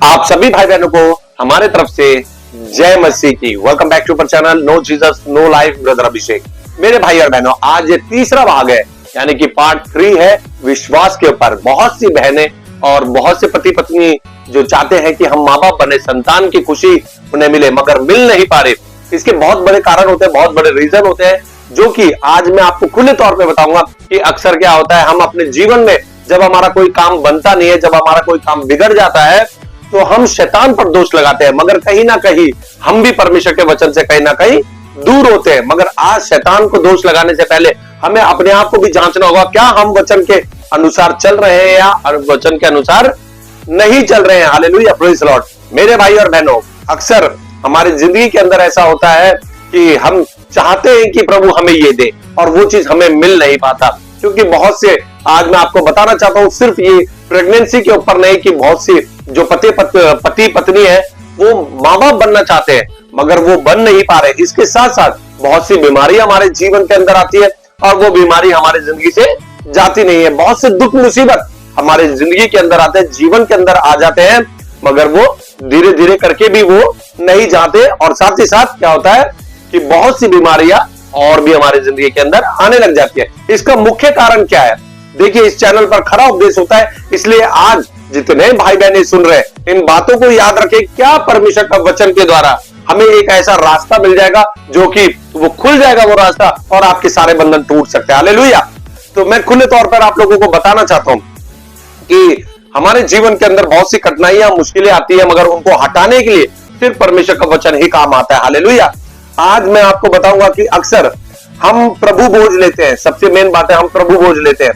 आप सभी भाई बहनों को हमारे तरफ से जय मसीह की। Welcome back to our channel no Jesus no life brother Abhishek. मेरे भाई और बहनों, आज ये तीसरा भाग है, यानी कि पार्ट 3 है विश्वास के ऊपर। बहुत सी बहनें और बहुत से पति पत्नी जो चाहते हैं कि हम माँ बाप बने, संतान की खुशी उन्हें मिले, मगर मिल नहीं पा रहे। इसके बहुत बड़े कारण होते हैं, बहुत बड़े रीजन होते हैं, जो कि आज मैं आपको खुले तौर पे बताऊंगा कि अक्सर क्या होता है, हम अपने जीवन में जब हमारा कोई काम बनता नहीं है, जब हमारा कोई काम बिगड़ जाता है, तो हम शैतान पर दोष लगाते हैं, मगर कहीं ना कहीं हम भी परमेश्वर के वचन से कहीं ना कहीं दूर होते हैं। मगर आज शैतान को दोष लगाने से पहले हमें अपने आप को भी जांचना होगा, क्या हम वचन के अनुसार चल रहे हैं या वचन के अनुसार नहीं चल रहे हैं। Hallelujah, praise the Lord. मेरे भाई और बहनों, अक्सर हमारी जिंदगी के अंदर ऐसा होता है कि हम चाहते हैं कि प्रभु हमें ये दे और वो चीज हमें मिल नहीं पाता, क्योंकि बहुत से, आज मैं आपको बताना चाहता हूं, सिर्फ ये प्रेगनेंसी के ऊपर नहीं कि बहुत सी जो पति पत्नी है वो माँ बाप बनना चाहते हैं मगर वो बन नहीं पा रहे। इसके साथ साथ बहुत सी बीमारी हमारे जीवन के अंदर आती है और वो बीमारी हमारे जिंदगी से जाती नहीं है। बहुत से दुख मुसीबत हमारे जिंदगी के अंदर आते हैं, जीवन के अंदर आ जाते हैं, मगर वो धीरे धीरे करके भी वो नहीं जाते। और साथ ही साथ क्या होता है कि बहुत सी बीमारियां और भी हमारी जिंदगी के अंदर आने लग जाती है। इसका मुख्य कारण क्या है? देखिए, इस चैनल पर खरा उपदेश होता है, इसलिए आज जितने भाई बहने सुन रहे हैं, इन बातों को याद रखें। क्या परमेश्वर का वचन के द्वारा हमें एक ऐसा रास्ता मिल जाएगा जो कि वो खुल जाएगा वो रास्ता, और आपके सारे बंधन टूट सकते हैं। हालेलुया। तो मैं खुले तौर पर आप लोगों को बताना चाहता हूं कि हमारे जीवन के अंदर बहुत सी कठिनाइयां, मुश्किलें आती है, मगर उनको हटाने के लिए सिर्फ परमेश्वर का वचन ही काम आता है। हालेलुया। आज मैं आपको बताऊंगा कि अक्सर हम प्रभु भोज लेते हैं। सबसे मेन बात है, हम प्रभु भोज लेते हैं,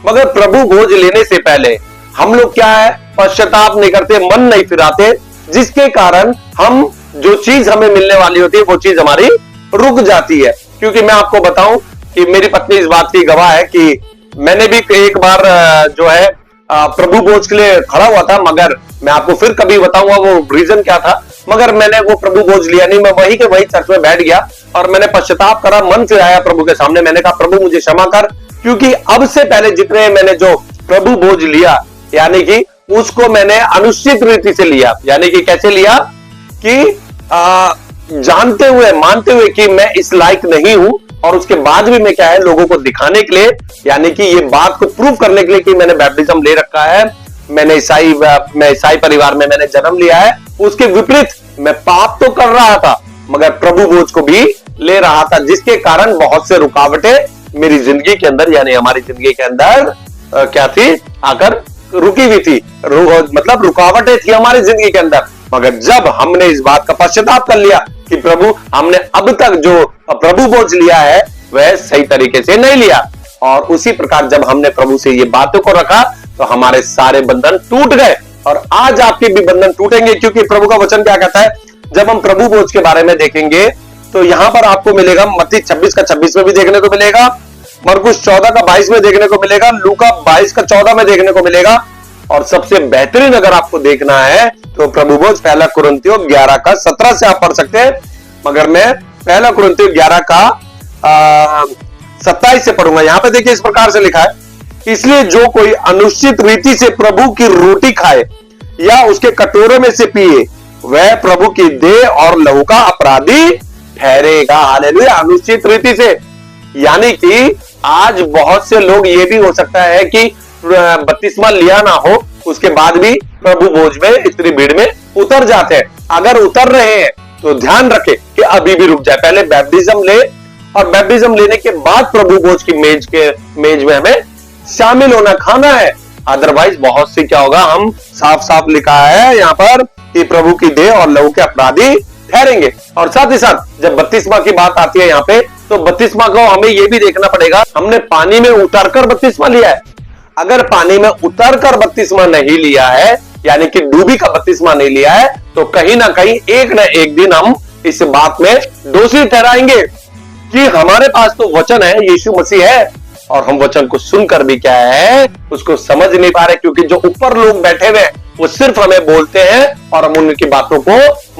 मगर प्रभु भोज लेने से पहले हम लोग क्या है, पश्चाताप नहीं करते, मन नहीं फिराते, जिसके कारण हम जो चीज हमें मिलने वाली होती है वो चीज हमारी रुक जाती है। क्योंकि मैं आपको बताऊं कि मेरी पत्नी इस बात की गवाह है कि मैंने भी एक बार जो है प्रभु भोज के लिए खड़ा हुआ था, मगर मैं आपको फिर कभी बताऊंगा वो रीजन क्या था। मगर मैंने वो प्रभु भोज लिया नहीं, मैं वही के वही चर्च में बैठ गया और मैंने पश्चाताप करा, मन फिराया प्रभु के सामने। मैंने कहा, प्रभु मुझे क्षमा कर, क्योंकि अब से पहले जितने मैंने जो प्रभु भोज लिया, यानी कि उसको मैंने अनुचित रीति से लिया। यानी कि कैसे लिया कि जानते हुए, मानते हुए कि मैं इस लायक नहीं हूं, और उसके बाद भी मैं क्या है, लोगों को दिखाने के लिए, यानी कि ये बात को प्रूव करने के लिए कि मैंने बैप्टिज्म ले रखा है, मैं ईसाई परिवार में मैंने जन्म लिया है, उसके विपरीत मैं पाप तो कर रहा था मगर प्रभु भोज को भी ले रहा था, जिसके कारण बहुत से रुकावटें मेरी जिंदगी के अंदर, यानी हमारी जिंदगी के अंदर क्या थी, आकर रुकी हुई थी। मतलब रुकावटें थी हमारी जिंदगी के अंदर। मगर जब हमने इस बात का पश्चाताप कर लिया कि प्रभु, हमने अब तक जो प्रभु भोज लिया है वह सही तरीके से नहीं लिया, और उसी प्रकार जब हमने प्रभु से ये बातों को रखा तो हमारे सारे बंधन टूट गए। और आज आपके भी बंधन टूटेंगे, क्योंकि प्रभु का वचन क्या कहता है। जब हम प्रभु भोज के बारे में देखेंगे तो यहां पर आपको मिलेगा, मत्ती 26 का 26 में भी देखने को मिलेगा, मरकुस 14 का 22 में देखने को मिलेगा, लूका 22 का 14 में देखने को मिलेगा, और सबसे बेहतरीन अगर आपको देखना है तो प्रभु भोज 1 कुरिन्थियों 11 का 17 से आप पढ़ सकते हैं। मगर मैं 1 कुरिन्थियों 11 का 27 से पढ़ूंगा। यहां पे देखिए, इस प्रकार से लिखा है, इसलिए जो कोई अनुचित रीति से प्रभु की रोटी खाए या उसके कटोरे में से पिए, वह प्रभु की देह और लहू का अपराधी ठहरेगा। हालेलुया। अनुचित रीति से, यानी कि आज बहुत से लोग, ये भी हो सकता है कि बपतिस्मा लिया ना हो, उसके बाद भी प्रभु भोज में इतनी भीड़ में उतर जाते हैं। अगर उतर रहे हैं तो ध्यान रखें कि अभी भी रुक जाए, पहले बैप्टिज्म ले, और बैप्टिज्म लेने के बाद प्रभु भोज की मेज में हमें शामिल होना, खाना है। अदरवाइज बहुत सी क्या होगा, हम साफ साफ लिखा है यहाँ पर कि प्रभु की देह और लहू के अपराधी ठहरेंगे। और साथ ही साथ जब बपतिस्मा की बात आती है यहाँ पे, तो बपतिस्मा को हमें ये भी देखना पड़ेगा, हमने पानी में उतरकर बपतिस्मा लिया है। अगर पानी में उतरकर बपतिस्मा नहीं लिया है, यानी कि डूबी का बपतिस्मा नहीं लिया है, तो कहीं ना कहीं एक न एक दिन हम इस बात में दोषी ठहराएंगे कि हमारे पास तो वचन है, यीशु मसीह है, और हम वचन को सुनकर भी क्या है, उसको समझ नहीं पा रहे, क्योंकि जो ऊपर लोग बैठे हुए हैं वो सिर्फ हमें बोलते हैं और हम उनकी बातों को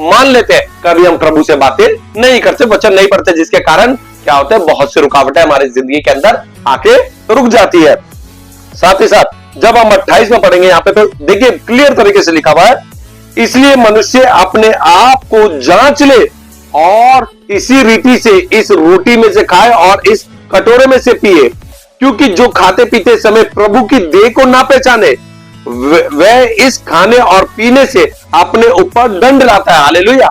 मान लेते हैं। कभी हम प्रभु से बातें नहीं करते, वचन नहीं पढ़ते, जिसके कारण क्या होता है, बहुत सी रुकावटें हमारी जिंदगी के अंदर आके रुक जाती है। साथ ही साथ जब हम 28 में पढ़ेंगे यहाँ पे, तो देखिए क्लियर तरीके से लिखा हुआ है, इसलिए मनुष्य अपने आप को जांच ले और इसी रीति से इस रोटी में से खाए और इस कटोरे में से पिए, क्योंकि जो खाते पीते समय प्रभु की देह को ना पहचाने वह इस खाने और पीने से अपने ऊपर दंड लाता है। हालेलुया।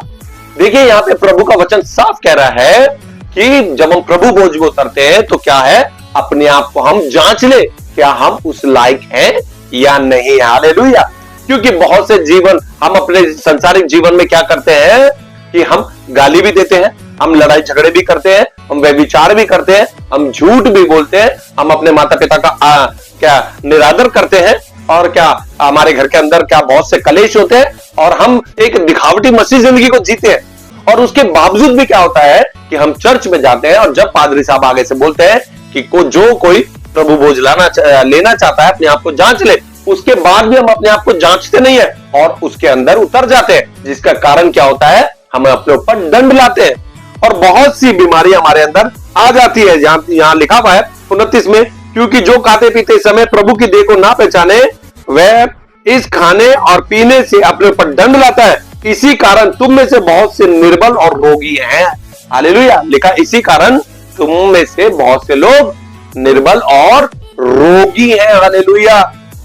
देखिए यहां पे प्रभु का वचन साफ कह रहा है कि जब हम प्रभु भोज में उतरते हैं तो क्या है, अपने आप को हम जांच ले, क्या हम उस लायक हैं या नहीं। हालेलुया। क्योंकि बहुत से जीवन हम अपने संसारिक जीवन में क्या करते हैं कि हम गाली भी देते हैं, हम लड़ाई झगड़े भी करते हैं, हम व्यभिचार भी करते हैं, हम झूठ भी बोलते हैं, हम अपने माता पिता का क्या निरादर करते हैं, और क्या हमारे घर के अंदर क्या बहुत से कलेश होते हैं, और हम एक दिखावटी मसीह जिंदगी को जीते हैं। और उसके बावजूद भी क्या होता है कि हम चर्च में जाते हैं और जब पादरी साहब आगे से बोलते हैं कि जो कोई प्रभु भोज लेना चाहता है अपने आप को जांच ले, उसके बाद भी हम अपने आप को जांचते नहीं है और उसके अंदर उतर जाते हैं, जिसका कारण क्या होता है, हम अपने ऊपर दंड लाते हैं और बहुत सी बीमारी हमारे अंदर आ जाती है। यहाँ लिखा हुआ है 29 में, क्योंकि जो खाते पीते समय प्रभु की देह को ना पहचाने वह इस खाने और पीने से अपने ऊपर दंड लाता है, इसी कारण तुम में से बहुत से निर्बल और रोगी हैं। हालेलुया। लिखा इसी कारण तुम में से बहुत से लोग निर्बल और रोगी हैं। हालेलुया।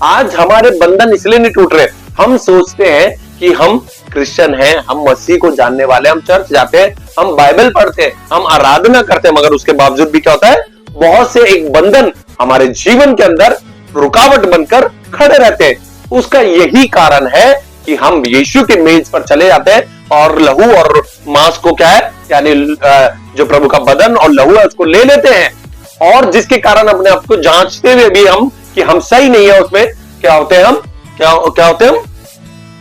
आज हमारे बंधन इसलिए नहीं टूट रहे, हम सोचते हैं कि हम क्रिश्चियन हैं, हम मसीह को जानने वाले, हम चर्च जाते हैं, हम बाइबल पढ़ते हैं, हम आराधना करते हैं, मगर उसके बावजूद भी क्या होता है, बहुत से एक बंधन हमारे जीवन के अंदर रुकावट बनकर खड़े रहते हैं। उसका यही कारण है कि हम यीशु के मेज पर चले जाते हैं और लहू और मांस को क्या है, यानी जो प्रभु का बदन और लहू है उसको ले लेते हैं, और जिसके कारण अपने आप को जांचते हुए भी हम कि हम सही नहीं है, उसमें क्या होते हैं, हम क्या होते हैं,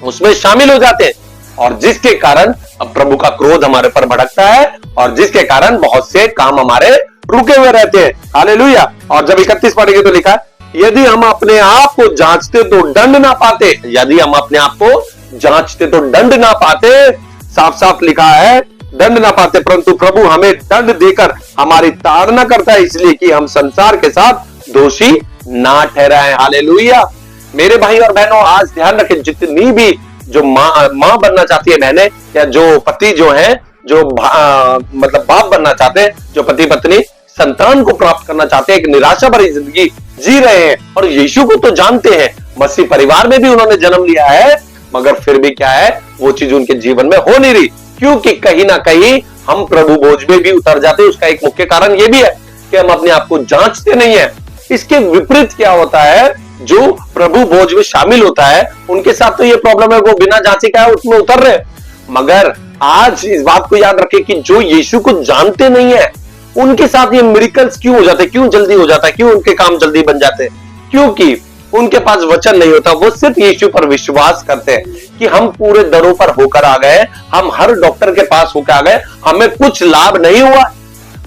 उसमें शामिल हो जाते हैं, और जिसके कारण अब प्रभु का क्रोध हमारे पर भड़कता है और जिसके कारण बहुत से काम हमारे रुके हुए रहते हैं। हालेलुया। और जब 31 पढ़ेंगे तो लिखा, यदि हम अपने आप को जांचते तो दंड ना पाते, यदि हम अपने आप को जांचते तो दंड ना पाते, साफ साफ लिखा है दंड ना पाते, परंतु प्रभु हमें दंड देकर हमारी ताड़ना करता है, इसलिए कि हम संसार के साथ दोषी ना ठहराएं। हालेलुया। मेरे भाई और बहनों, आज ध्यान रखें, जितनी भी जो माँ बनना चाहती है बहनें, या जो पति जो है, जो मतलब बाप बनना चाहते हैं, जो पति पत्नी संतान को प्राप्त करना चाहते हैं, एक निराशा भरी जिंदगी जी रहे हैं और यीशु को तो जानते हैं, मसीह परिवार में भी उन्होंने जन्म लिया है, मगर फिर भी क्या है, वो चीज उनके जीवन में हो नहीं रही, क्योंकि कहीं ना कहीं हम प्रभु भोज में भी उतर जाते हैं। उसका एक मुख्य कारण ये भी है कि हम अपने आप को जांचते नहीं है। इसके विपरीत क्या होता है, जो प्रभु भोज में शामिल होता है उनके साथ तो ये प्रॉब्लम है, वो बिना जांचे क्या है उसमें उतर रहे, मगर आज इस बात को याद रखें कि जो यीशु को जानते नहीं है उनके साथ ये मिरेकल्स क्यों हो जाते हैं, क्यों जल्दी हो जाता है, क्यों उनके काम जल्दी बन जाते हैं, क्योंकि उनके पास वचन नहीं होता। वो सिर्फ यीशु पर विश्वास करते हैं कि हम पूरे दरों पर होकर आ गए, हम हर डॉक्टर के पास होकर आ गए, हमें कुछ लाभ नहीं हुआ।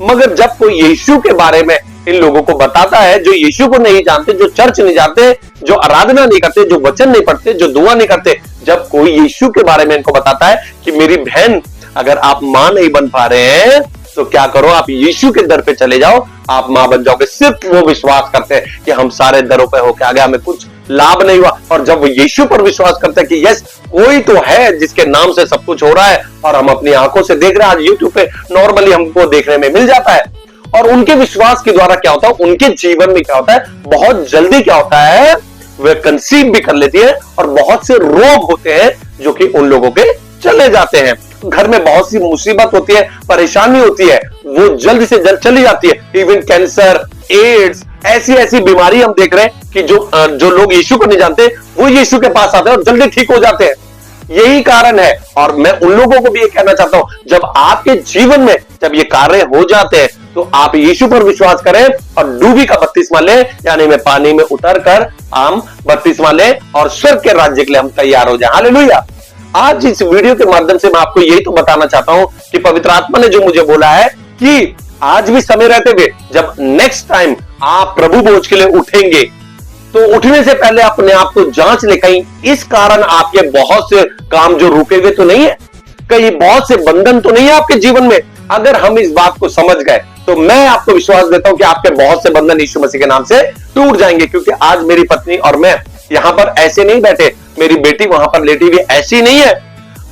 मगर जब कोई यीशु के बारे में इन लोगों को बताता है, जो यीशु को नहीं जानते, जो चर्च नहीं जाते, जो आराधना नहीं करते, जो वचन नहीं पढ़ते, जो दुआ नहीं करते, जब कोई यीशु के बारे में इनको बताता है कि मेरी बहन, अगर आप मां नहीं बन पा रहे हैं तो क्या करो, आप यीशु के दर पे चले जाओ, आप मां बन जाओगे। सिर्फ वो विश्वास करते हैं कि हम सारे दरों पे होके आ गए, हमें कुछ लाभ नहीं हुआ। और जब वो यीशु पर विश्वास करते हैं कि यस, कोई तो है जिसके नाम से सब कुछ हो रहा है, और हम अपनी आंखों से देख रहे हैं, आज यूट्यूब पे नॉर्मली हमको देखने में मिल जाता है, और उनके विश्वास के द्वारा क्या होता है, उनके जीवन में क्या होता है, बहुत जल्दी क्या होता है, वे कंसीव भी कर लेती है, और बहुत से रोग होते हैं जो कि उन लोगों के चले जाते हैं। घर में बहुत सी मुसीबत होती है, परेशानी होती है, वो जल्द से जल्द चली जाती है। इवन कैंसर, एड्स, ऐसी ऐसी बीमारी हम देख रहे हैं कि जो लोग यीशु को नहीं जानते वो यीशु के पास आते हैं और जल्दी ठीक हो जाते हैं। यही कारण है, और मैं उन लोगों को भी ये कहना चाहता हूं, जब आपके जीवन में जब ये कार्य हो जाते हैं तो आप यीशु पर विश्वास करें और डूबी का बपतिस्मा लें, यानी में पानी में उतर कर हम बपतिस्मा लें और स्वर्ग के राज्य के लिए हम तैयार हो जाएं। हालेलुया। आज इस वीडियो के माध्यम से मैं आपको यही तो बताना चाहता हूं कि पवित्र आत्मा ने जो मुझे बोला है कि आज भी समय रहते हुए जब नेक्स्ट टाइम आप प्रभु भोज के लिए उठेंगे तो उठने से पहले अपने आप को जांच ले, कहीं इस कारण आपके बहुत से काम जो रुके हुए तो नहीं है, कहीं बहुत से बंधन तो नहीं है आपके जीवन में। अगर हम इस बात को समझ गए तो मैं आपको विश्वास देता हूं कि आपके बहुत से बंधन यीशु मसीह के नाम से टूट जाएंगे, क्योंकि आज मेरी पत्नी और मैं यहाँ पर ऐसे नहीं बैठे, मेरी बेटी वहां पर लेटी हुई ऐसी नहीं है।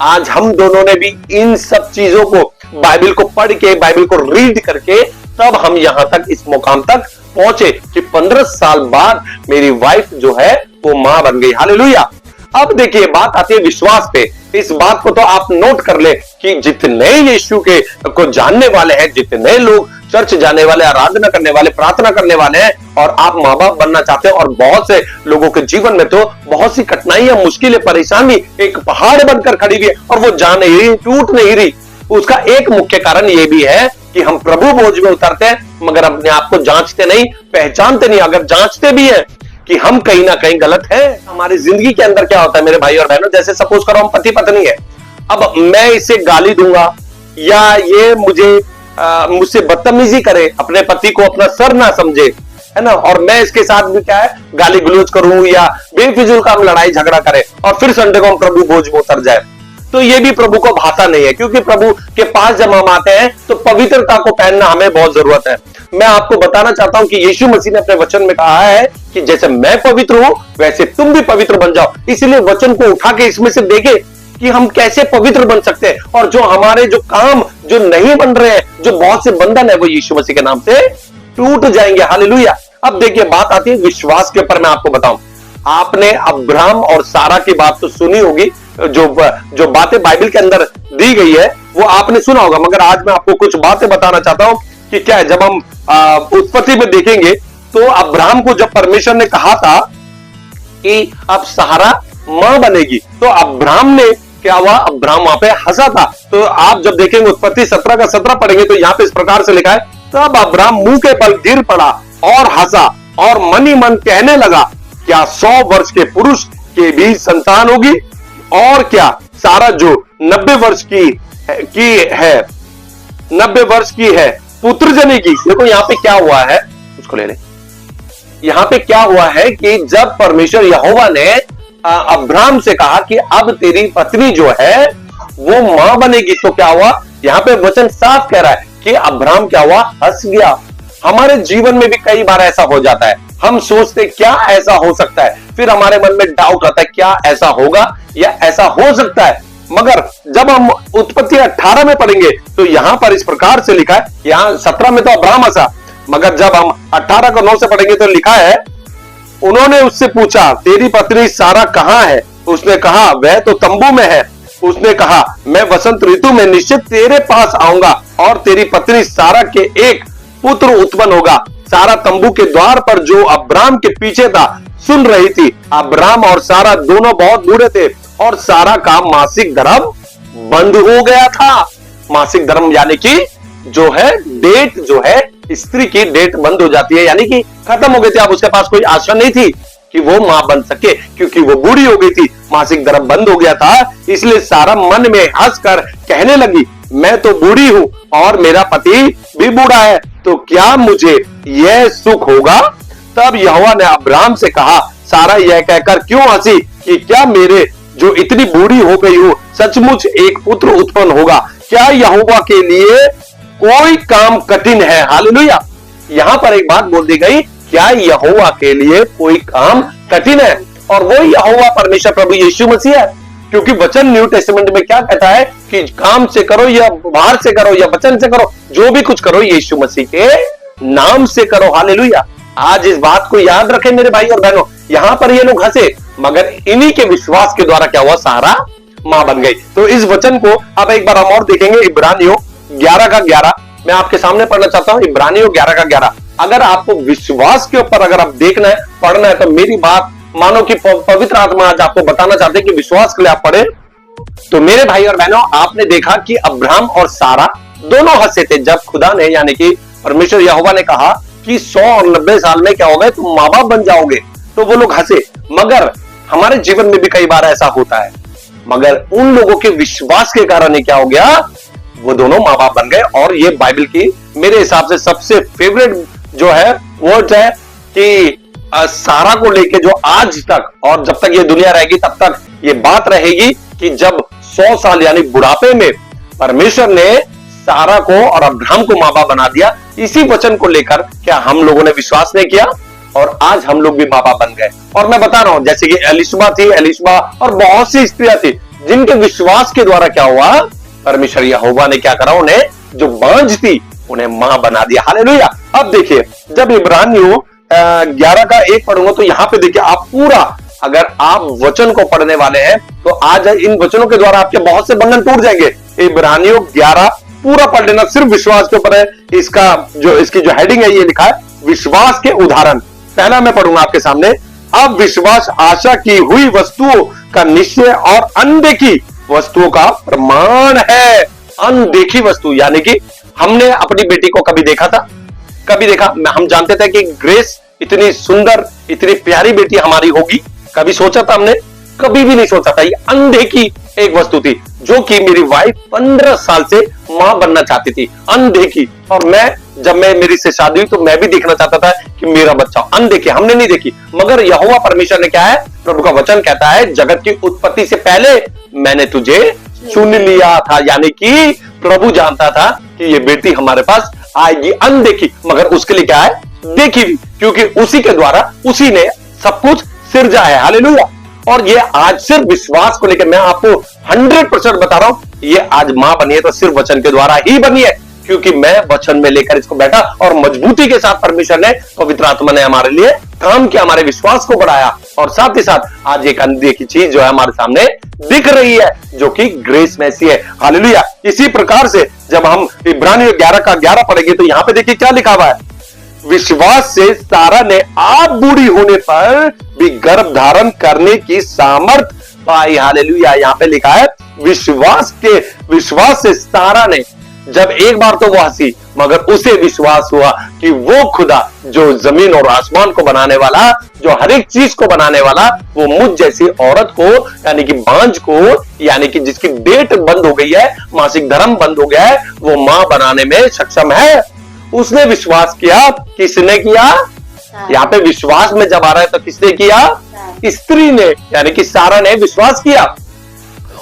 आज हम दोनों ने भी इन सब चीजों को, बाइबल को पढ़ के, बाइबल को रीड करके, तब हम यहां तक, इस मुकाम तक पहुंचे कि 15 साल बाद मेरी वाइफ जो है वो मां बन गई। हालेलुया। अब देखिए, बात आती है विश्वास पे। इस बात को तो आप नोट कर ले कि जितने यीशु के को जानने वाले हैं, जितने लोग चर्च जाने वाले, आराधना करने वाले, प्रार्थना करने वाले हैं, और आप माँ बाप बनना चाहते हैं, और बहुत से लोगों के जीवन में तो बहुत सी कठिनाइयां, मुश्किलें, परेशानी एक पहाड़ बनकर खड़ी हुई है और वो जा नहीं रही, टूट नहीं रही। उसका एक मुख्य कारण ये भी है कि हम प्रभु बोझ में उतरते हैं, मगर अपने आप को जांचते नहीं, पहचानते नहीं। अगर जांचते भी हैं कि हम कहीं ना कहीं गलत है, हमारी जिंदगी के अंदर क्या होता है मेरे भाई और बहनों, जैसे सपोज करो हम पति पत्नी है, अब मैं इसे गाली दूंगा या ये मुझसे बदतमीजी करे, अपने पति को अपना सर ना समझे, है ना, और मैं इसके साथ भी क्या है गाली गलौज करूं या बेफिजूल का हम लड़ाई झगड़ा करें, और फिर संडे को हम प्रभु बोझ में उतर जाए, तो ये भी प्रभु को भाता नहीं है। क्योंकि प्रभु के पास जब हम आते हैं तो पवित्रता को पहनना हमें बहुत जरूरत है। मैं आपको बताना चाहता हूं कि यीशु मसीह ने अपने वचन में कहा है कि जैसे मैं पवित्र हूं वैसे तुम भी पवित्र बन जाओ। इसलिए वचन को उठा के इसमें से देखे कि हम कैसे पवित्र बन सकते हैं, और जो हमारे जो काम जो नहीं बन रहे हैं, जो बहुत से बंधन है, वो यीशु मसीह के नाम से टूट जाएंगे। हालेलुया। अब देखिए, बात आती है विश्वास के ऊपर। मैं आपको बताऊं, आपने अब्राहम और सारा की बात तो सुनी होगी, जो बातें बाइबल के अंदर दी गई है वो आपने सुना होगा, मगर आज मैं आपको कुछ बातें बताना चाहता हूं कि क्या है। जब हम उत्पत्ति में देखेंगे तो अब्राहम को जब परमेश्वर ने कहा था कि अब सारा मां बनेगी, तो अब्राहम ने क्या हुआ, अब्राहम वहां पे हंसा था। तो आप जब देखेंगे उत्पत्ति 17 का 17 पढ़ेंगे तो यहां पे इस प्रकार से लिखा है, तब अब्राहम मुंह के बल गिर पड़ा और हंसा और मन ही मन कहने लगा, क्या 100 वर्ष के पुरुष के भी संतान होगी, और क्या सारा जो 90 वर्ष की है 90 वर्ष की है पुत्र जनेगी। देखो यहां पे क्या हुआ है, उसको ले ले। यहां पे क्या हुआ है कि जब परमेश्वर यहोवा ने अब्राहम से कहा कि अब तेरी पत्नी जो है वो मां बनेगी, तो क्या हुआ, यहां पे वचन साफ कह रहा है कि अब्राहम क्या हुआ, हंस गया। हमारे जीवन में भी कई बार ऐसा हो जाता है, हम सोचते क्या ऐसा हो सकता है, फिर हमारे मन में डाउट आता है क्या ऐसा होगा या ऐसा हो सकता है। मगर जब हम उत्पत्ति 18 में पढ़ेंगे तो यहां पर इस प्रकार से लिखा है, यहां 17 में तो अब्राहम हंसा, मगर जब हम 18 को 9 से पढ़ेंगे तो लिखा है, उन्होंने उससे पूछा तेरी पत्नी सारा कहां है, उसने कहा वह तो तंबू में है। उसने कहा मैं वसंत ऋतु में निश्चित तेरे पास आऊंगा और तेरी पत्नी सारा के एक पुत्र उत्पन्न होगा। सारा तंबू के द्वार पर जो अब्राम के पीछे था सुन रही थी। अब्राम और सारा दोनों बहुत बूढ़े थे और सारा का मासिक धर्म बंद हो गया था। मासिक धर्म यानी कि जो है डेट, जो है स्त्री की डेट बंद हो जाती है, यानी कि खत्म हो गई थी। अब उसके पास कोई आशा नहीं थी कि वो मां बन सके, क्योंकि वो बूढ़ी हो गई थी, मासिक धर्म बंद हो गया था। इसलिए सारा मन में हंसकर कहने लगी मैं तो बूढ़ी हूं और मेरा पति भी बूढ़ा है, तो क्या मुझे यह सुख होगा। तब यहोवा ने अब्राम से कहा सारा यह कहकर क्यों हंसी कि क्या मेरे जो इतनी बूढ़ी हो गई हूं सचमुच एक पुत्र उत्पन्न होगा। क्या यहोवा के लिए कोई काम कठिन है। हालेलुया। यहां पर एक बात बोल दी गई, क्या यहोवा के लिए कोई काम कठिन है, और वो यहोवा परमेश्वर प्रभु यीशु मसीह है। क्योंकि वचन न्यू टेस्टामेंट में क्या कहता है कि काम से करो या बाहर से करो या वचन से करो, जो भी कुछ करो यीशु मसीह के नाम से करो। हालेलुया। आज इस बात को याद रखें मेरे भाई और बहनों। यहां पर ये लोग हंसे, मगर इन्हीं के विश्वास के द्वारा क्या हुआ, सारा मां बन गई। तो इस वचन को अब एक बार हम और देखेंगे, इब्रानियों 11 का 11 मैं आपके सामने पढ़ना चाहता हूं। इब्रानियों 11 का 11। अगर आपको विश्वास के ऊपर अगर आप देखना है, पढ़ना है, तो मेरी बात मानो कि पवित्र आत्मा आज आपको बताना चाहते हैं कि विश्वास के लिए आप पढ़े। तो मेरे भाई और बहनों, आपने देखा कि अब्राहम और सारा दोनों हंसे थे जब खुदा ने, यानी कि परमेश्वर यहोवा ने कहा कि 100 और 90 साल में क्या होगा, तुम मां बाप बन जाओगे, तो वो लोग हंसे। मगर हमारे जीवन में भी कई बार ऐसा होता है, मगर उन लोगों के विश्वास के कारण क्या हो गया, वो दोनों मां बाप बन गए। और ये बाइबल की मेरे हिसाब से सबसे फेवरेट जो है वर्ड है कि सारा को लेके जो आज तक और जब तक ये दुनिया रहेगी तब तक ये बात रहेगी कि जब 100 साल यानी बुढ़ापे में परमेश्वर ने सारा को और अब्राहम को मां बाप बना दिया। इसी वचन को लेकर क्या हम लोगों ने विश्वास नहीं किया। और आज हम लोग भी माँ बाप बन गए। और मैं बता रहा हूं, जैसे कि एलिशबा थी, एलिशबा और बहुत सी स्त्रियां थी जिनके विश्वास के द्वारा क्या हुआ, परमेश्वर यहोवा ने क्या करा, उन्हें जो बांझ थी उन्हें मां बना दिया। हालेलुया। अब देखिए, जब इब्रानियों 11 का 1 पढ़ूंगा तो यहां पे देखिए, आप पूरा अगर आप वचन को पढ़ने वाले हैं तो आज इन वचनों के द्वारा आपके बहुत से बंधन टूट जाएंगे। इब्रानियों 11 पूरा पढ़ लेना, सिर्फ विश्वास के ऊपर है। इसकी जो हेडिंग है, ये लिखा है विश्वास के उदाहरण। पहला मैं पढ़ूंगा आपके सामने। अब विश्वास आशा की हुई वस्तुओं का निश्चय और अनदेखी वस्तुओं का प्रमाण है। अनदेखी वस्तु यानी कि हमने अपनी बेटी को कभी देखा था, कभी देखा? हम जानते थे कि ग्रेस इतनी सुंदर, इतनी प्यारी बेटी हमारी होगी, कभी सोचा था हमने? कभी भी नहीं सोचा था। ये अनदेखी एक वस्तु थी जो कि मेरी वाइफ 15 साल से मां बनना चाहती थी, अनदेखी। और जब मेरी से शादी हुई तो मैं भी देखना चाहता था कि मेरा बच्चा। अनदेखी हमने नहीं देखी, मगर यहोवा परमेश्वर ने क्या है, प्रभु का वचन कहता है, जगत की उत्पत्ति से पहले मैंने तुझे चुन लिया था। यानी कि प्रभु जानता था कि ये बेटी हमारे पास आएगी, अनदेखी, मगर उसके लिए क्या है, देखी भी, क्योंकि उसी के द्वारा उसी ने सब कुछ सिरजा है। हालेलुया। और ये आज सिर्फ विश्वास को लेकर मैं आपको 100% बता रहा हूं, ये आज मां बनी है तो सिर्फ वचन के द्वारा ही बनी है, क्योंकि मैं वचन में लेकर इसको बैठा और मजबूती के साथ परमेश्वर ने, पवित्र आत्मा ने हमारे लिए काम किया, हमारे विश्वास को बढ़ाया। और साथ ही साथ आज एक अनदेखी चीज जो है हमारे सामने दिख रही है, जो कि ग्रेस मैसी है। हालेलुया। इसी प्रकार से जब हम इब्रानियों 11 का 11 पढ़ेंगे तो यहां पे देखिए क्या लिखा हुआ है, विश्वास से सारा ने आप बूढ़ी होने पर भी गर्भ धारण करने की सामर्थ पाई। हालेलुया। यहां पे लिखा है विश्वास से सारा ने, जब एक बार तो वो हंसी, मगर उसे विश्वास हुआ कि वो खुदा जो जमीन और आसमान को बनाने वाला, जो हर एक चीज को बनाने वाला, वो मुझ जैसी औरत को, यानी कि बांझ को, यानी कि जिसकी डेट बंद हो गई है, मासिक धर्म बंद हो गया है, वो मां बनाने में सक्षम है। उसने विश्वास किया। किसने किया? यहाँ पे विश्वास में जब आ रहा है तो किसने किया? स्त्री ने, यानी कि सारा ने विश्वास किया।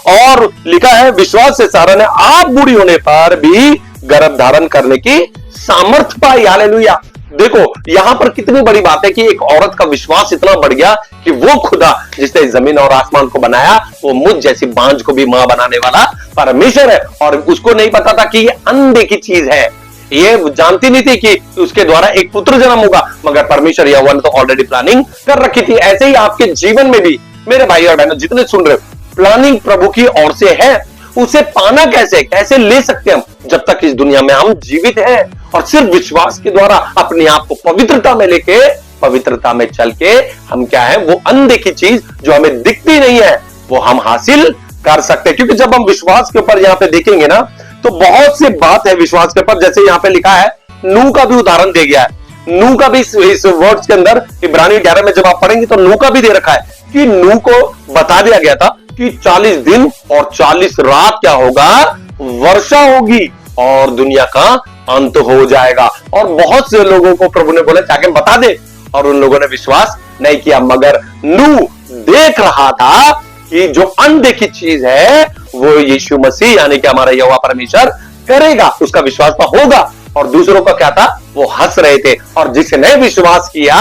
और लिखा है विश्वास से सारा ने आप बूढ़ी होने पर भी गर्भ धारण करने की सामर्थ पाई। हालेलुया। देखो यहां पर कितनी बड़ी बात है कि एक औरत का विश्वास इतना बढ़ गया कि वो खुदा जिसने जमीन और आसमान को बनाया, वो मुझ जैसी बांझ को भी मां बनाने वाला परमेश्वर है। और उसको नहीं पता था कि ये अनदेखी चीज है, ये जानती नहीं थी कि उसके द्वारा एक पुत्र जन्म होगा, मगर परमेश्वर यहोवा ने तो ऑलरेडी प्लानिंग कर रखी थी। ऐसे ही आपके जीवन में भी मेरे भाई और बहनों जितने सुन रहे हो, प्लानिंग प्रभु की ओर से है। उसे पाना कैसे ले सकते हम, जब तक इस दुनिया में हम जीवित हैं, और सिर्फ विश्वास के द्वारा अपने आप को पवित्रता में लेके, पवित्रता में चल के हम क्या है, वो अनदेखी चीज जो हमें दिखती नहीं है वो हम हासिल कर सकते हैं। क्योंकि जब हम विश्वास के ऊपर यहाँ पे देखेंगे ना, तो बहुत सी बात है विश्वास के ऊपर। जैसे यहाँ पे लिखा है, नूह का भी उदाहरण दे गया है। नूह का भी इस वर्ड्स के अंदर इब्रानी 11 में जब आप पढ़ेंगे तो नूह का भी दे रखा है कि नूह को बता दिया गया था कि 40 दिन और 40 रात क्या होगा, वर्षा होगी और दुनिया का अंत हो जाएगा। और बहुत से लोगों को प्रभु ने बोला जाके बता दे, और उन लोगों ने विश्वास नहीं किया। मगर नूह देख रहा था कि जो अनदेखी चीज है वो यीशु मसीह यानी कि हमारा यहोवा परमेश्वर करेगा, उसका विश्वास तो होगा। और दूसरों का क्या था, वो हंस रहे थे। और जिसने विश्वास किया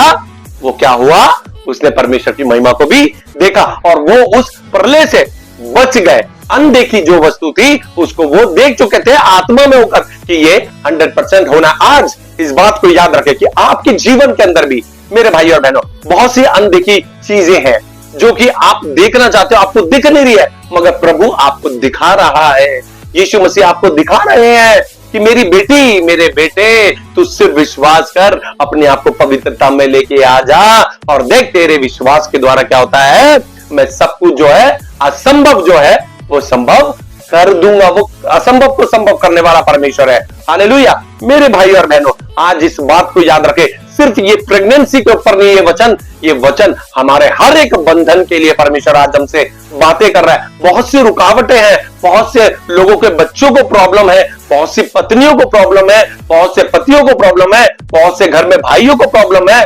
वो क्या हुआ, उसने परमेश्वर की महिमा को भी देखा और वो उस प्रलय से बच गए। अनदेखी जो वस्तु थी उसको वो देख चुके थे आत्मा में होकर कि ये 100% होना। आज इस बात को याद रखें कि आपके जीवन के अंदर भी मेरे भाई और बहनों बहुत सी अनदेखी चीजें हैं जो कि आप देखना चाहते हो, आपको दिख नहीं रही है, मगर प्रभु आपको दिखा रहा है। यीशु मसीह आपको दिखा रहे हैं कि मेरी बेटी, मेरे बेटे, तू सिर्फ विश्वास कर, अपने आप को पवित्रता में लेके आ जा, और देख तेरे विश्वास के द्वारा क्या होता है, मैं सब कुछ जो है, असंभव जो है वो संभव कर दूंगा। वो असंभव को संभव करने वाला परमेश्वर है। हालेलुया। मेरे भाई और बहनों, आज इस बात को याद रखें, सिर्फ ये प्रेगनेंसी के ऊपर नहीं, ये वचन हमारे हर एक बंधन के लिए परमेश्वर आज हमसे बातें कर रहा है। बहुत सी रुकावटें हैं, बहुत से लोगों के बच्चों को प्रॉब्लम है, बहुत सी पत्नियों को प्रॉब्लम है, बहुत से पतियों को प्रॉब्लम है, बहुत से घर में भाइयों को प्रॉब्लम है,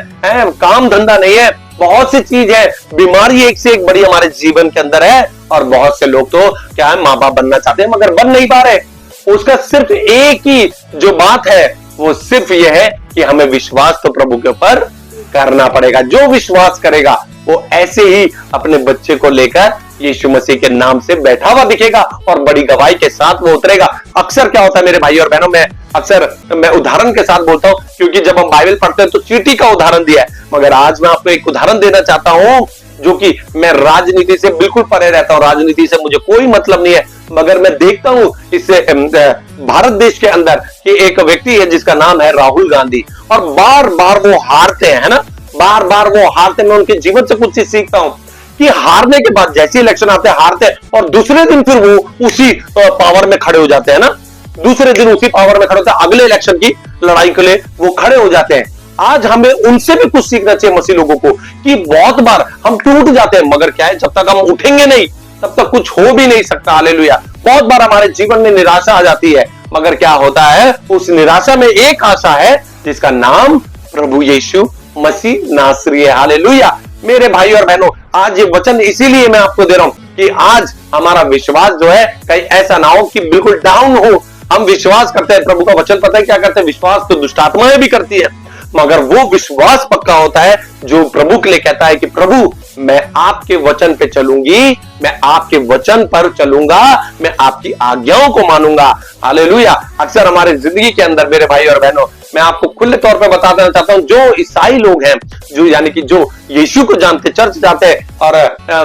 काम धंधा नहीं है, बहुत सी चीज है, बीमारी एक से एक बड़ी हमारे जीवन के अंदर है। और बहुत से लोग तो क्या है, माँ बाप बनना चाहते हैं मगर बन नहीं पा रहे। उसका सिर्फ एक ही जो बात है वो सिर्फ यह है कि हमें विश्वास तो प्रभु के ऊपर करना पड़ेगा। जो विश्वास करेगा वो ऐसे ही अपने बच्चे को लेकर यीशु मसीह के नाम से बैठा हुआ दिखेगा और बड़ी गवाही के साथ वो उतरेगा। अक्सर क्या होता है मेरे भाई और बहनों, मैं उदाहरण के साथ बोलता हूं, क्योंकि जब हम बाइबल पढ़ते हैं तो चींटी का उदाहरण दिया है, मगर आज मैं आपको एक उदाहरण देना चाहता हूं, जो कि मैं राजनीति से बिल्कुल परे रहता हूं, राजनीति से मुझे कोई मतलब नहीं है, मगर मैं देखता हूं इससे भारत देश के अंदर कि एक व्यक्ति है जिसका नाम है राहुल गांधी, और बार बार वो हारते हैं, है ना, बार बार वो हारते। मैं उनके जीवन से कुछ चीज सीखता हूं कि हारने के बाद जैसे इलेक्शन आते हैं हारते हैं, और दूसरे दिन फिर वो उसी पावर में खड़े हो जाते हैं ना, दूसरे दिन उसी पावर में खड़े होते हैं, अगले इलेक्शन की लड़ाई के लिए वो खड़े हो जाते हैं। आज हमें उनसे भी कुछ सीखना चाहिए मसीह लोगों को, कि बहुत बार हम टूट जाते हैं, मगर क्या है, जब तक हम उठेंगे नहीं तब तक कुछ हो भी नहीं सकता। हालेलुया। बहुत बार हमारे जीवन में निराशा आ जाती है, मगर क्या होता है, उस निराशा में एक आशा है जिसका नाम प्रभु यीशु मसीह नासरी है। हालेलुया। मेरे भाई और बहनों, आज ये वचन इसीलिए मैं आपको दे रहा हूं कि आज हमारा विश्वास जो है कहीं ऐसा ना हो कि बिल्कुल डाउन हो। हम विश्वास करते हैं, प्रभु का वचन पता है क्या करते हैं, विश्वास तो दुष्ट आत्माएं भी करती है, मगर वो विश्वास पक्का होता है जो प्रभु के लिए कहता है कि प्रभु मैं आपके वचन पे चलूंगी, मैं आपके वचन पर चलूंगा, मैं आपकी आज्ञाओं को मानूंगा। हालेलुया। अक्सर हमारे जिंदगी के अंदर मेरे भाई और बहनों, मैं आपको खुले तौर पे बता देना चाहता हूं, जो ईसाई लोग हैं, जो यानी कि जो यीशु को जानते, चर्च जाते हैं और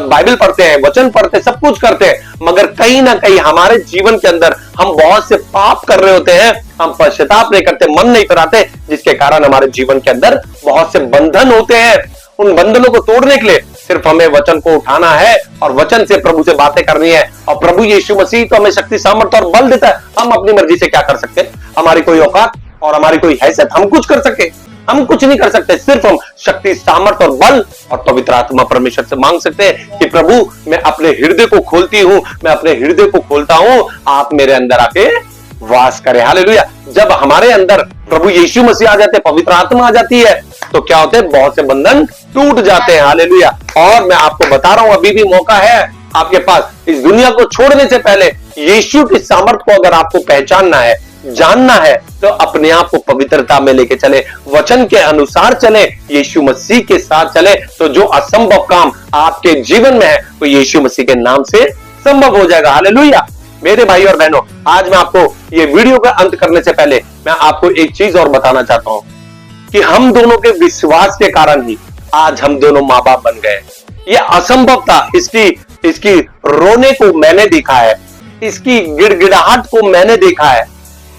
बाइबल पढ़ते हैं, वचन पढ़ते हैं, सब कुछ करते हैं, मगर कहीं ना कहीं हमारे जीवन के अंदर हम बहुत से पाप कर रहे होते हैं, हम पश्चाताप नहीं करते, मन नहीं फिराते, जिसके कारण हमारे जीवन के अंदर बहुत से बंधन होते हैं। उन बंधनों को तोड़ने के लिए सिर्फ हमें वचन को उठाना है और वचन से प्रभु से बातें करनी है, और प्रभु यीशु मसीह तो हमें शक्ति, सामर्थ्य और बल देता है। हम अपनी मर्जी से क्या कर सकते हैं, हमारी कोई औकात और हमारी कोई हैसियत हम कुछ कर सके, हम कुछ नहीं कर सकते। सिर्फ हम शक्ति, सामर्थ्य और बल और पवित्र आत्मा परमेश्वर से मांग सकते हैं कि प्रभु मैं अपने हृदय को खोलती हूं, मैं अपने हृदय को खोलता हूं, आप मेरे अंदर आके वास करें। हालेलुया। जब हमारे अंदर प्रभु यीशु मसीह आ जाते हैं, पवित्र आत्मा आ जाती है, तो क्या होते हैं, बहुत से बंधन टूट जाते हैं। हालेलुया। और मैं आपको बता रहा हूं, अभी भी मौका है आपके पास, इस दुनिया को छोड़ने से पहले यीशु की सामर्थ्य को अगर आपको पहचानना है, जानना है, तो अपने आप को पवित्रता में लेके चले, वचन के अनुसार चले, यीशु मसीह के साथ चले, तो जो असंभव काम आपके जीवन में है वो यीशु मसीह के नाम से संभव हो जाएगा। हालेलुया। मेरे भाई और बहनों, आज मैं आपको ये वीडियो का अंत करने से पहले मैं आपको एक चीज और बताना चाहता हूं कि हम दोनों के विश्वास के कारण ही आज हम दोनों माँ बाप बन गए। ये असंभव था, इसकी रोने को मैंने देखा है, इसकी गिड़गिड़ाहट को मैंने देखा है,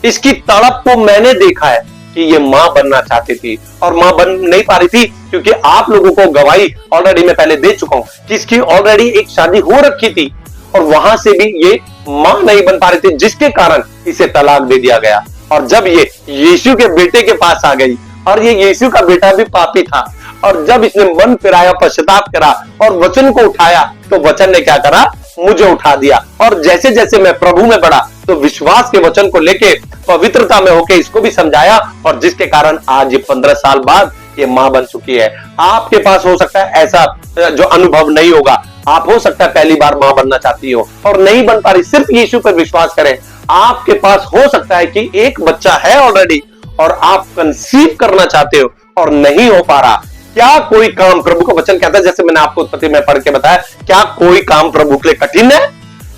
इसकी तड़प को मैंने देखा है कि ये मां बनना चाहती थी और मां बन नहीं पा रही थी, क्योंकि आप लोगों को गवाही ऑलरेडी मैं पहले दे चुका हूं कि इसकी ऑलरेडी एक शादी हो रखी थी और वहां से भी ये मां नहीं बन पा रही थी, जिसके कारण इसे तलाक दे दिया गया। और जब ये यीशु के बेटे के पास आ गई, और ये यीशु का बेटा भी पापी था, और जब इसने मन फिराया, पश्चाताप करा और वचन को उठाया, तो वचन ने क्या करा, मुझे उठा दिया। और जैसे जैसे मैं प्रभु में बढ़ा, तो विश्वास के वचन को लेके पवित्रता में होके इसको भी समझाया, और जिसके कारण आज ये 15 साल बाद ये मां बन चुकी है। आपके पास हो सकता है ऐसा जो अनुभव नहीं होगा, आप हो सकता है पहली बार मां बनना चाहती हो और नहीं बन पा रही, सिर्फ यीशु पर विश्वास करें। आपके पास हो सकता है कि एक बच्चा है ऑलरेडी और आप कंसीव करना चाहते हो और नहीं हो पा रहा। क्या कोई काम, प्रभु का वचन कहता है, जैसे मैंने आपको उत्पत्ति में पढ़ के बताया, क्या कोई काम प्रभु के लिए कठिन है?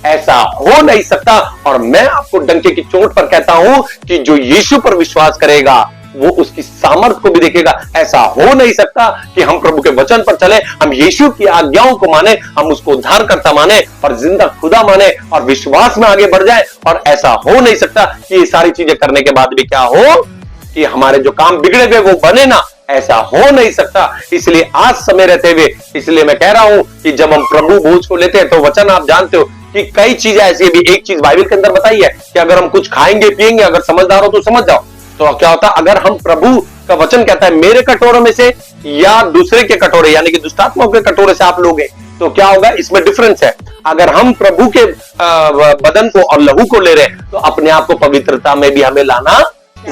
ऐसा हो नहीं सकता। और मैं आपको डंके की चोट पर कहता हूं कि जो यीशु पर विश्वास करेगा वो उसकी सामर्थ्य को भी देखेगा। ऐसा हो नहीं सकता कि हम प्रभु के वचन पर चले, हम यीशु की आज्ञाओं को माने, हम उसको उद्धारकर्ता माने और जिंदा खुदा माने और विश्वास में आगे बढ़ जाए। और ऐसा हो नहीं सकता कि ये सारी चीजें करने के बाद भी क्या हो, कि हमारे जो काम बिगड़े हुए वो बने ना, ऐसा हो नहीं सकता। इसलिए आज समय रहते हुए, इसलिए मैं कह रहा हूं कि जब हम प्रभु बोझ को लेते हैं, तो वचन आप जानते हो कि कई चीजें ऐसी भी, एक चीज बाइबल के अंदर बताई है कि अगर हम कुछ खाएंगे पिएंगे, अगर समझदार हो तो समझ जाओ, तो क्या होता है, अगर हम प्रभु का वचन कहता है मेरे कटोरे में से या दूसरे के कटोरे यानी कि दुष्टात्माओं के कटोरे से आप लोगे, तो क्या होगा, इसमें डिफरेंस है। अगर हम प्रभु के बदन को और लहू को ले रहे हैं, तो अपने आप को पवित्रता में भी हमें लाना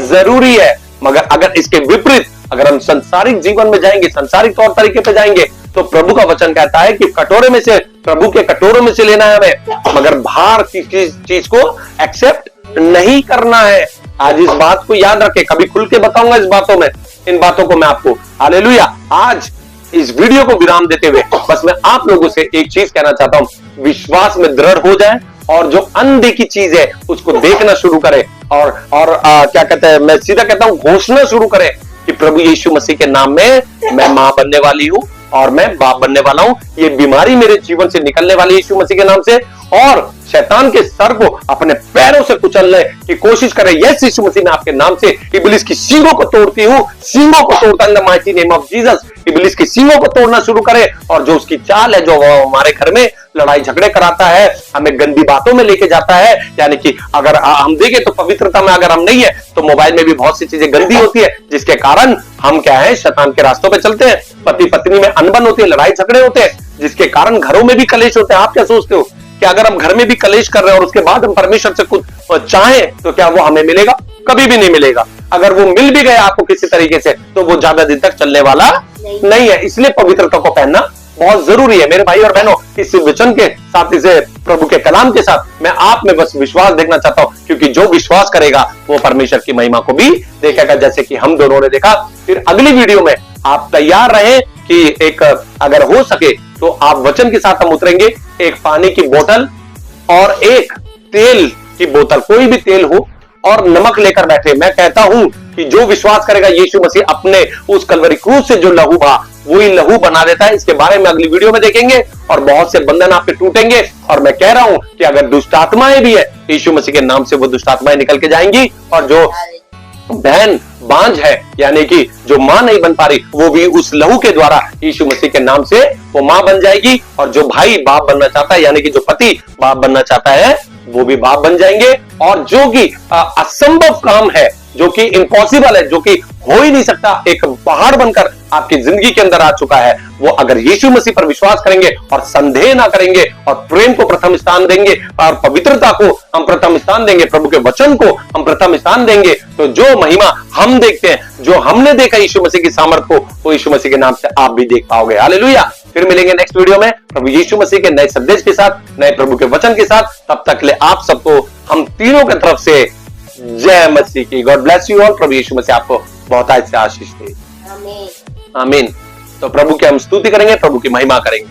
जरूरी है। मगर अगर इसके विपरीत, अगर हम संसारिक जीवन में जाएंगे, संसारिक तौर तरीके पे जाएंगे, तो प्रभु का वचन कहता है कि कटोरे में से, प्रभु के कटोरों में से लेना है हमें, मगर बाहर की चीज को एक्सेप्ट नहीं करना है। आज इस बात को याद रखें, कभी खुल के बताऊंगा इस बातों में, इन बातों को मैं आपको हालेलुया आज इस वीडियो को विराम देते हुए बस मैं आप लोगों से एक चीज कहना चाहता हूं, विश्वास में दृढ़ हो जाए और जो अनदेखी चीज है उसको देखना शुरू करें और क्या कहते हैं, मैं सीधा कहता हूं घोषणा शुरू करें कि प्रभु यीशु मसीह के नाम में मैं मां बनने वाली हूं और मैं बाप बनने वाला हूं। ये बीमारी मेरे जीवन से निकलने वाली यीशु मसीह के नाम से और शैतान के सर को अपने पैरों से कुचलने की कोशिश करें। यस यीशु मसीह मैं आपके नाम से इब्लिस की सींगों को तोड़ती हूं, सींगों को तोड़ता in the mighty name of Jesus. इब्लिस की सींगों को तोड़ना शुरू करें और जो उसकी चाल है, जो हमारे घर में लड़ाई झगड़े कराता है, हमें गंदी बातों में लेके जाता है, यानी कि अगर हम देखें तो पवित्रता में अगर हम नहीं है तो मोबाइल में भी बहुत सी चीजें गंदी होती है जिसके कारण हम क्या है शैतान के रास्तों पे चलते हैं। पति पत्नी में अनबन होती है, लड़ाई झगड़े होते हैं जिसके कारण घरों में भी कलेश होते हैं। आप क्या सोचते हो कि अगर हम घर में भी कलेश कर रहे हैं और उसके बाद हम परमेश्वर से कुछ चाहें तो क्या वो हमें मिलेगा? कभी भी नहीं मिलेगा। अगर वो मिल भी गया आपको किसी तरीके से तो वो ज्यादा दिन तक चलने वाला नहीं है। इसलिए पवित्रता को पहनना बहुत जरूरी है मेरे भाई और बहनों। इस वचन के साथ, इसे प्रभु के कलाम के साथ मैं आप में बस विश्वास देखना चाहता हूं, क्योंकि जो विश्वास करेगा वो परमेश्वर की महिमा को भी देखेगा, जैसे कि हम दोनों ने देखा। फिर अगली वीडियो में आप तैयार रहें कि एक अगर हो सके तो आप वचन के साथ हम उतरेंगे। एक पानी की बोतल और एक तेल की बोतल, कोई भी तेल हो, और नमक लेकर बैठे। मैं कहता हूं कि जो विश्वास करेगा यीशु मसीह अपने उस कलवरी क्रूस से जो लहू बहा वही लहू बना देता है। इसके बारे में अगली वीडियो में देखेंगे और बहुत से बंधन आप पे टूटेंगे। और मैं कह रहा हूं कि अगर दुष्ट आत्माएं भी है यीशु मसीह के नाम से वो दुष्ट आत्माएं निकल के जाएंगी और जो बहन बांझ है यानी कि जो मां नहीं बन पा रही वो भी उस लहू के द्वारा यीशु मसीह के नाम से वो मां बन जाएगी। और जो भाई बाप बनना चाहता है यानी कि जो पति बाप बनना चाहता है वो भी बाप बन जाएंगे। और जो कि असंभव काम है, जो कि इम्पॉसिबल है, जो कि हो ही नहीं सकता, एक पहाड़ बनकर आपकी जिंदगी के अंदर आ चुका है, वो अगर यीशु मसीह पर विश्वास करेंगे और संदेह ना करेंगे और प्रेम को प्रथम स्थान देंगे और पवित्रता को हम प्रथम स्थान देंगे, प्रभु के वचन को हम प्रथम स्थान देंगे, तो जो महिमा हम देखते हैं, जो हमने देखा यीशु मसीह की सामर्थ को, वो यीशु मसीह के नाम से आप भी देख पाओगे। हालेलुया। फिर मिलेंगे नेक्स्ट वीडियो में प्रभु यीशु मसीह के नए संदेश के साथ, नए प्रभु के वचन के साथ। तब तक ले आप सबको हम तीनों की तरफ से जय मसीह की। God bless you all. प्रभु यीशु मसीह आपको बहुत अच्छे आशीष दे। आमीन। तो प्रभु की हम स्तुति करेंगे, प्रभु की महिमा करेंगे।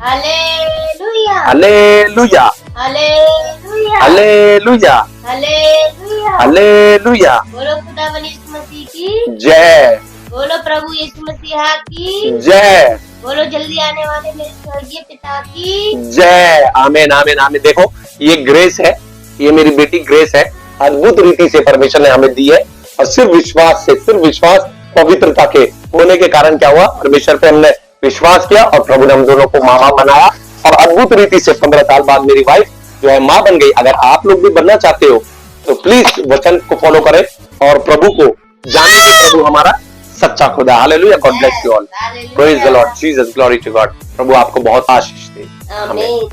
Hallelujah hallelujah hallelujah hallelujah hallelujah hallelujah. बोलो खुदावन यीशु मसीह की जय। बोलो प्रभु यीशु मसीहा की जय। बोलो जल्दी आने वाले मेरे स्वर्गीय पिता की जय। आमीन आमीन आमीन। देखो ये ग्रेस है, ये मेरी बेटी ग्रेस है, अद्भुत रीति से परमेश्वर ने हमें दी है। और सिर्फ विश्वास से, सिर्फ विश्वास पवित्रता के होने के कारण क्या हुआ, परमेश्वर पे हमने विश्वास किया और प्रभु ने हम दोनों को मामा बनाया। और अद्भुत रीति से 15 साल बाद मेरी वाइफ जो है मां बन गई। अगर आप लोग भी बनना चाहते हो तो प्लीज वचन को फॉलो करें और प्रभु को जाने कि प्रभु हमारा सच्चा खुदा। Hallelujah. God bless you all. Praise the Lord Jesus. Glory to God. प्रभु आपको बहुत आशीष दे। आमीन।